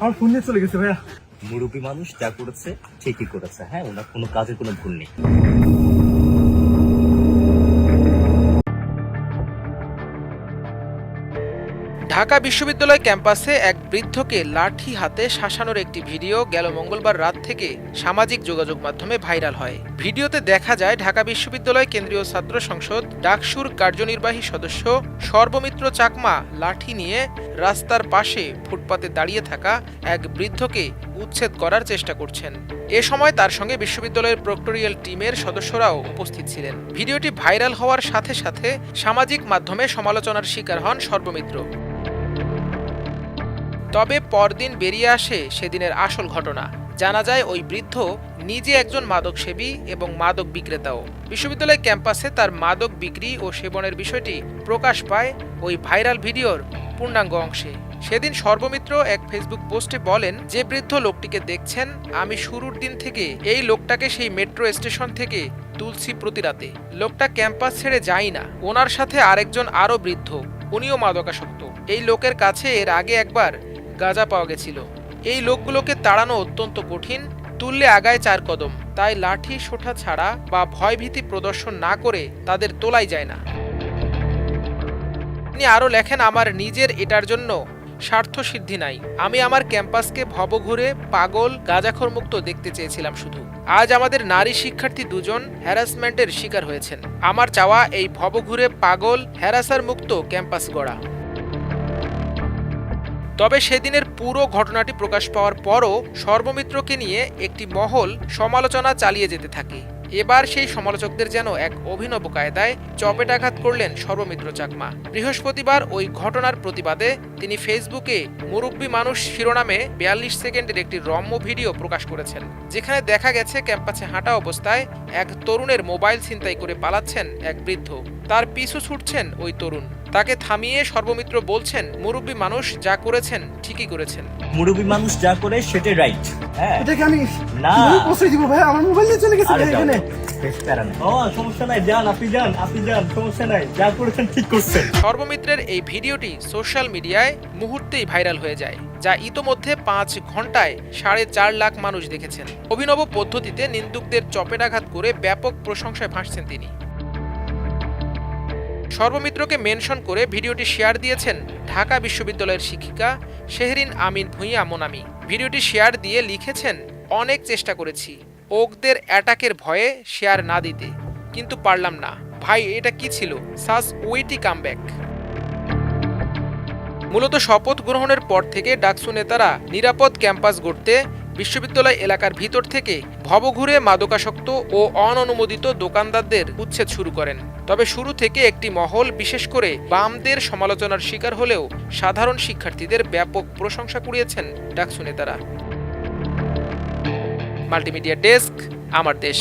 আমার ফোন নিয়ে চলে গেছে ভাইয়া। মুরব্বী মানুষ যা করেছে ঠিকই করেছে, হ্যাঁ, ওনার কোনো কাজের কোনো ভুল নেই। ঢাকা বিশ্ববিদ্যালয় ক্যাম্পাসে এক বৃদ্ধকে লাঠি হাতে শাসানোর একটি ভিডিও গেল মঙ্গলবার রাত থেকে সামাজিক যোগাযোগ মাধ্যমে ভাইরাল হয়। ভিডিওতে দেখা যায় ঢাকা বিশ্ববিদ্যালয় কেন্দ্রীয় ছাত্র সংসদ ডাকসুর কার্যনির্বাহী সদস্য সর্বমিত্র চাকমা লাঠি নিয়ে রাস্তার পাশে ফুটপাতে দাঁড়িয়ে থাকা এক বৃদ্ধকে উচ্ছেদ করার চেষ্টা করছেন। এ সময় তার সঙ্গে বিশ্ববিদ্যালয়ের প্রক্টোরিয়াল টিমের সদস্যরাও উপস্থিত ছিলেন। ভিডিওটি ভাইরাল হওয়ার সাথে সাথে সামাজিক মাধ্যমে সমালোচনার শিকার হন সর্বমিত্র। তবে পরদিন বেরিয়ে আসে সেদিনের আসল ঘটনা। জানা যায় ওই বৃদ্ধ নিজে একজন মাদকসেবী এবং মাদক বিক্রেতাও। বিশ্ববিদ্যালয় ক্যাম্পাসে তার মাদক বিক্রি ও সেবনের বিষয়টি প্রকাশ পায় ওই ভাইরাল ভিডিওর পূর্ণাঙ্গ অংশে। সেদিন সর্বমিত্র এক ফেসবুক পোস্টে বলেন, যে বৃদ্ধ লোকটিকে দেখছেন, আমি শুরুর দিন থেকে এই লোকটাকে সেই মেট্রো স্টেশন থেকে তুলছি প্রতি রাতে। লোকটা ক্যাম্পাস ছেড়ে যায় না। ওনার সাথে আরেকজন আরও বৃদ্ধ, উনিও মাদকাসক্ত। এই লোকের কাছে এর আগে একবার গাঁজা পাওয়া গেছিল। এই লোকগুলোকে তাড়ানো অত্যন্ত কঠিন, তুললে আগায় 4 কদম। তাই লাঠি সোঁঠা ছাড়া বা ভয়ভীতি প্রদর্শন না করে তাদের তোলাই যায় না। তিনি আরও লেখেন, আমার নিজের এটার জন্য স্বার্থ সিদ্ধি নাই। আমি আমার ক্যাম্পাসকে ভবঘুরে পাগল গাঁজাখোর মুক্ত দেখতে চেয়েছিলাম শুধু। আজ আমাদের নারী শিক্ষার্থী দুজন হ্যারাসমেন্টের শিকার হয়েছেন। আমার চাওয়া এই ভবঘুরে পাগল হ্যারাসার মুক্ত ক্যাম্পাস গড়া। তবে সেদিনের পুরো ঘটনাটি প্রকাশ পাওয়ার পরও সর্বমিত্রকে নিয়ে একটি মহল সমালোচনা চালিয়ে যেতে থাকে। এবার সেই সমালোচকদের যেন এক অভিনব কায়দায় চপেটাঘাত করলেন সর্বমিত্র চাকমা। বৃহস্পতিবার ওই ঘটনার প্রতিবাদে তিনি ফেসবুকে মুরব্বী মানুষ শিরোনামে 42 সেকেন্ডের একটি রম্য ভিডিও প্রকাশ করেছেন, যেখানে দেখা গেছে ক্যাম্পাসে হাঁটা অবস্থায় এক তরুণের মোবাইল ছিনতাই করে পালাচ্ছেন এক বৃদ্ধ। তার পিছু ছুটছেন ওই তরুণ। তাকে থামিয়ে সর্বমিত্র বলছেন, মুরব্বী মানুষ যা করেছেন ঠিকই করেছেন। মুরব্বী মানুষ যা করে সেটাই রাইট। হ্যাঁ, এটাকে আমি না কিভাবে পৌঁছে দিব ভাই? আমার মোবাইল নিয়ে চলে গেছে ভাই এখানে। সমস্যা নাই, যান আপনি যান, সমস্যা নাই, যা করেছেন ঠিক করছেন। সর্বমিত্রের এই ভিডিওটি সোশ্যাল মিডিয়ায় মুহূর্তেই ভাইরাল হয়ে যায়, যা ইতোমধ্যে 5 ঘন্টায় 4.5 লাখ মানুষ দেখেছেন। অভিনব পদ্ধতিতে নিন্দুকদের চপেটাঘাত করে ব্যাপক প্রশংসায় ভাসছেন তিনি। সর্বমিত্রকে মেনশন করে ভিডিওটি শেয়ার দিয়েছেন ঢাকা বিশ্ববিদ্যালয়ের শিক্ষিকা শেহরিন আমিন ভূঁইয়া মোনামি। ভিডিওটি শেয়ার দিয়ে লিখেছেন, অনেক চেষ্টা করেছি ওকদের অ্যাটাকের ভয়ে শেয়ার না দিতে, কিন্তু পারলাম না। ভাই, এটা কি ছিল? সাস ওয়েটি কামব্যাক। মূলত শপথ গ্রহণের পর থেকে ডাকসু নেতারা নিরাপদ ক্যাম্পাস গড়তে বিশ্ববিদ্যালয় এলাকার ভিতর থেকে ভবঘুরে মাদকাসক্ত ও অননুমোদিত দোকানদারদের উচ্ছেদ শুরু করেন। তবে শুরু থেকে একটি মহল, বিশেষ করে বামদের সমালোচনার শিকার হলেও সাধারণ শিক্ষার্থীদের ব্যাপক প্রশংসা কুড়িয়েছেন ডাকসু নেতারা। মাল্টিমিডিয়া ডেস্ক, আমার দেশ।